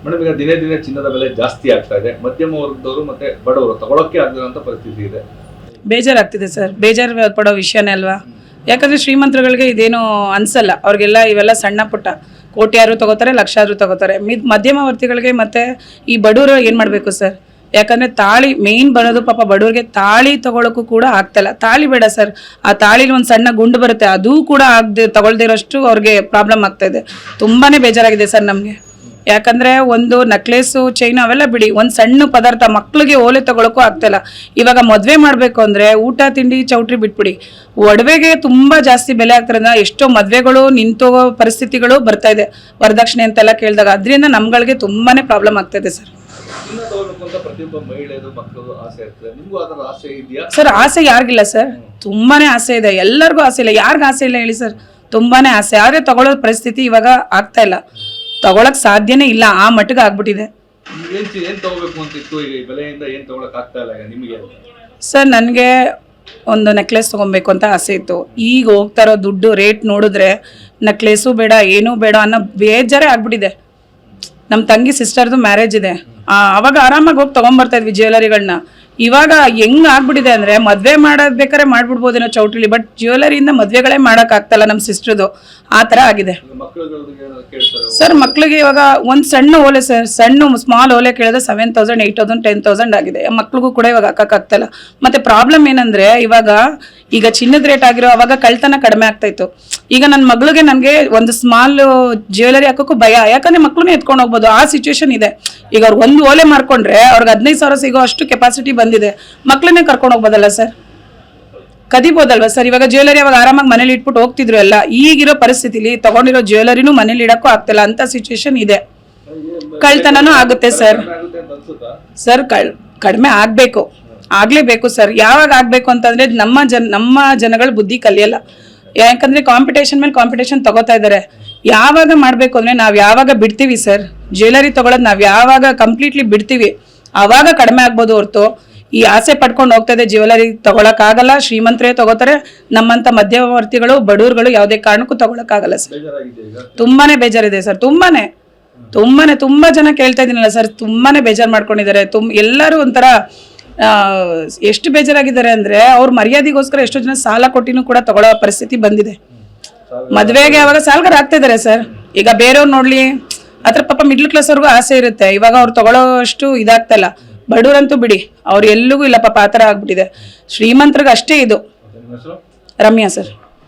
Madam, ಈಗ ದಿನೇ ದಿನೇ ಚಿನ್ನದ ಬೆಲೆ ಜಾಸ್ತಿ ಆಗ್ತಾ ಇದೆ. ಮಧ್ಯಮ ವರ್ಗದವರು ಮತ್ತೆ ಬಡವರು ತಗೊಳಕ್ಕೆ ಆಗದಿರೋಂಥ ಪರಿಸ್ಥಿತಿ ಇದೆ. ಬೇಜಾರಾಗ್ತಿದೆ ಸರ್. ಬೇಜಾರು ಪಡೋ ವಿಷಯನೇ ಅಲ್ವಾ. ಯಾಕಂದರೆ ಶ್ರೀಮಂತರುಗಳಿಗೆ ಇದೇನು ಅನಿಸಲ್ಲ. ಅವ್ರಿಗೆಲ್ಲ ಇವೆಲ್ಲ ಸಣ್ಣ ಪುಟ್ಟ ಕೋಟ್ಯಾರು ತಗೋತಾರೆ, ಲಕ್ಷಾರು ತಗೋತಾರೆ. ಮಧ್ಯಮ ವರ್ತಿಗಳಿಗೆ ಮತ್ತು ಈ ಬಡವರು ಏನು ಮಾಡಬೇಕು ಸರ್? ಯಾಕಂದರೆ ತಾಳಿ ಮೇಯ್ನ್ ಬರೋದು ಪಾಪ ಬಡವ್ರಿಗೆ. ತಾಳಿ ತಗೊಳಕ್ಕೂ ಕೂಡ ಆಗ್ತಾಯಿಲ್ಲ. ತಾಳಿ ಬೇಡ ಸರ್, ಆ ತಾಳಿಲಿ ಒಂದು ಸಣ್ಣ ಗುಂಡು ಬರುತ್ತೆ, ಅದೂ ಕೂಡ ತಗೊಳ್ದಿರೋಷ್ಟು ಅವ್ರಿಗೆ ಪ್ರಾಬ್ಲಮ್ ಆಗ್ತಾಯಿದೆ. ತುಂಬಾ ಬೇಜಾರಾಗಿದೆ ಸರ್ ನಮಗೆ. ಯಾಕಂದರೆ ಒಂದು ನೆಕ್ಲೇಸು, ಚೈನ್ ಅವೆಲ್ಲ ಬಿಡಿ, ಒಂದು ಸಣ್ಣ ಪದಾರ್ಥ ಮಕ್ಳಿಗೆ ಓಲೆ ತಗೊಳಕ್ಕೂ ಆಗ್ತಾಯಿಲ್ಲ. ಇವಾಗ ಮದುವೆ ಮಾಡಬೇಕು ಅಂದರೆ ಊಟ ತಿಂಡಿ ಚೌಟ್ರಿ ಬಿಟ್ಬಿಡಿ, ಒಡವೆಗೆ ತುಂಬ ಜಾಸ್ತಿ ಬೆಲೆ ಆಗ್ತಾರಿಂದ ಎಷ್ಟೋ ಮದುವೆಗಳು ನಿಂತೋಗೋ ಪರಿಸ್ಥಿತಿಗಳು ಬರ್ತಾ ಇದೆ ವರದಕ್ಷಿಣೆ ಅಂತೆಲ್ಲ ಕೇಳಿದಾಗ. ಅದರಿಂದ ನಮ್ಗಳಿಗೆ ತುಂಬಾ ಪ್ರಾಬ್ಲಮ್ ಆಗ್ತಾಯಿದೆ ಸರ್. ಸರ್ ಆಸೆ ಯಾರಿಗಿಲ್ಲ ಸರ್? ತುಂಬಾನೇ ಆಸೆ ಇದೆ, ಎಲ್ಲರಿಗೂ ಆಸೆ ಇಲ್ಲ. ಯಾರಿಗೂ ಆಸೆ ಇಲ್ಲ ಹೇಳಿ ಸರ್? ತುಂಬಾನೇ ಆಸೆ. ಆದರೆ ತಗೊಳ್ಳೋ ಪರಿಸ್ಥಿತಿ ಇವಾಗ ಆಗ್ತಾ ಇಲ್ಲ, ತಗೊಳಕ್ ಸಾಧ್ಯನೇ ಇಲ್ಲ, ಆ ಮಟ್ಟಿಗೆ ಆಗ್ಬಿಟ್ಟಿದೆ ಸರ್. ನನಗೆ ಒಂದು ನೆಕ್ಲೆಸ್ ತೊಗೊಬೇಕು ಅಂತ ಆಸೆ ಇತ್ತು. ಈಗ ಹೋಗ್ತಾ ಇರೋ ದುಡ್ಡು ರೇಟ್ ನೋಡಿದ್ರೆ ನೆಕ್ಲೆಸು ಬೇಡ, ಏನೂ ಬೇಡ ಅನ್ನೋ ಬೇಜಾರೇ ಆಗ್ಬಿಟ್ಟಿದೆ. ನಮ್ಮ ತಂಗಿ ಸಿಸ್ಟರ್ದು ಮ್ಯಾರೇಜ್ ಇದೆ, ಅವಾಗ ಆರಾಮಾಗಿ ಹೋಗಿ ತೊಗೊಂಬರ್ತಾ ಇದ್ವಿ ಜ್ಯುವೆಲರಿಗಳನ್ನ. ಇವಾಗ ಹೆಂಗ್ ಆಗ್ಬಿಟ್ಟಿದೆ ಅಂದರೆ ಮದುವೆ ಮಾಡೋದು ಮಾಡ್ಬಿಡ್ಬೋದೇನೋ ಚೌಟ್ರಿಲಿ, ಬಟ್ ಜ್ಯುವೆಲರಿಯಿಂದ ಮದುವೆಗಳೇ ಮಾಡೋಕ್ಕಾಗ್ತಲ್ಲ ನಮ್ಮ ಸಿಸ್ಟ್ರದು. ಆ ಥರ ಆಗಿದೆ ಸರ್. ಮಕ್ಳಿಗೆ ಇವಾಗ ಒಂದು ಸಣ್ಣ ಓಲೆ ಸರ್, ಸಣ್ಣ ಸ್ಮಾಲ್ ಓಲೆ ಕೇಳಿದ್ರೆ 7,000, 8,000, 10,000 ಆಗಿದೆ. ಮಕ್ಳಿಗೂ ಕೂಡ ಇವಾಗ ಹಾಕೋಕ್ಕಾಗ್ತಾಯಿಲ್ಲ. ಮತ್ತು ಪ್ರಾಬ್ಲಮ್ ಏನಂದರೆ ಈಗ ಚಿನ್ನದ ರೇಟ್ ಆಗಿರೋ ಅವಾಗ ಕಳ್ತನ ಕಡಿಮೆ ಆಗ್ತಾಯಿತ್ತು. ಈಗ ನನ್ನ ಮಗಳಿಗೆ ನನಗೆ ಒಂದು ಸ್ಮಾಲ್ ಜ್ಯುವೆಲರಿ ಹಾಕೋಕ್ಕೂ ಭಯ, ಯಾಕಂದರೆ ಮಕ್ಳನ್ನ ಎತ್ಕೊಂಡು ಹೋಗ್ಬೋದು, ಆ ಸಿಚುವೇಶನ್ ಇದೆ. ಈಗ ಅವ್ರು ಒಂದು ಓಲೆ ಮಾಡ್ಕೊಂಡ್ರೆ ಅವ್ರಿಗೆ 15,000 ಸಿಗೋ ಅಷ್ಟು ಕೆಪಾಸಿಟಿ ಬಂದಿದೆ. ಮಕ್ಳನ್ನೇ ಕರ್ಕೊಂಡು ಹೋಗ್ಬೋದಲ್ಲ ಸರ್? ಕದಿಬೋದಲ್ವ ಸರ್? ಇವಾಗ ಜ್ಯುವೆಲರಿ ಅವಾಗ ಆರಾಮಾಗಿ ಮನೇಲಿ ಇಟ್ಬಿಟ್ಟು ಹೋಗ್ತಿದ್ರು ಎಲ್ಲ. ಈಗಿರೋ ಪರಿಸ್ಥಿತಿಲಿ ತಗೊಂಡಿರೋ ಜ್ಯುವೆಲರಿನೂ ಮನೇಲಿ ಇಡಕ್ಕೂ ಆಗ್ತಿಲ್ಲ, ಅಂತ ಸಿಚುವೇಶನ್ ಇದೆ. ಕಳ್ತನೂ ಆಗುತ್ತೆ ಸರ್. ಸರ್ ಕಡಿಮೆ ಆಗ್ಲೇಬೇಕು ಸರ್. ಯಾವಾಗ ಆಗ್ಬೇಕು ಅಂತಂದ್ರೆ ನಮ್ಮ ಜನಗಳ ಬುದ್ಧಿ ಕಲಿಯಲ್ಲ. ಯಾಕಂದ್ರೆ ಕಾಂಪಿಟೇಷನ್ ಮೇಲೆ ಕಾಂಪಿಟೇಷನ್ ತಗೋತಾ ಇದ್ದಾರೆ. ಯಾವಾಗ ಮಾಡಬೇಕು ಅಂದ್ರೆ ನಾವು ಯಾವಾಗ ಬಿಡ್ತೀವಿ ಸರ್, ಜ್ಯುವೆಲರಿ ತಗೊಳ್ಳೋದು ನಾವು ಯಾವಾಗ ಕಂಪ್ಲೀಟ್ಲಿ ಬಿಡ್ತೀವಿ ಆವಾಗ ಕಡಿಮೆ ಆಗ್ಬೋದು ಹೊರತು ಈ ಆಸೆ ಪಡ್ಕೊಂಡು ಹೋಗ್ತಾ ಇದೆ ಜ್ಯುವೆಲರಿ ತಗೊಳಕ್ಕಾಗಲ್ಲ. ಶ್ರೀಮಂತರೇ ತಗೋತಾರೆ, ನಮ್ಮಂತ ಮಧ್ಯವರ್ತಿಗಳು ಬಡವರುಗಳು ಯಾವುದೇ ಕಾರಣಕ್ಕೂ ತಗೊಳಕ್ಕಾಗಲ್ಲ ಸರ್. ತುಂಬಾನೇ ಬೇಜಾರಿದೆ ಸರ್. ತುಂಬಾ ಜನ ಕೇಳ್ತಾ ಇದೀನಲ್ಲ ಸರ್, ತುಂಬಾನೇ ಬೇಜಾರು ಮಾಡ್ಕೊಂಡಿದ್ದಾರೆ. ಎಲ್ಲರೂ ಒಂಥರ ಎಷ್ಟು ಬೇಜಾರಾಗಿದ್ದಾರೆ ಅಂದ್ರೆ ಅವ್ರ ಮರ್ಯಾದೆಗೋಸ್ಕರ ಎಷ್ಟೋ ಜನ ಸಾಲ ಕೊಟ್ಟಿನೂ ಕೂಡ ತಗೊಳ್ಳೋ ಪರಿಸ್ಥಿತಿ ಬಂದಿದೆ. ಮದುವೆಗೆ ಅವಾಗ ಸಾಲಗಾರ ಆಗ್ತಾ ಇದಾರೆ ಸರ್. ಈಗ ಬೇರೆಯವ್ರು ನೋಡ್ಲಿ, ಅದ್ರ ಪಾಪ ಮಿಡ್ಲ್ ಕ್ಲಾಸ್ ಅವ್ರಿಗೂ ಆಸೆ ಇರುತ್ತೆ. ಇವಾಗ ಅವ್ರು ತಗೊಳ್ಳೋಷ್ಟು ಇದಾಗ್ತಾ ಇಲ್ಲ. ಬಡವರಂತೂ ಬಿಡಿ, ಅವ್ರು ಎಲ್ಲಿಗೂ ಇಲ್ಲ ಪಾಪ, ಆ ಥರ ಆಗ್ಬಿಟ್ಟಿದೆ. ಶ್ರೀಮಂತರಿಗೆ ಅಷ್ಟೇ ಇದು. ರಮ್ಯಾ ಸರ್.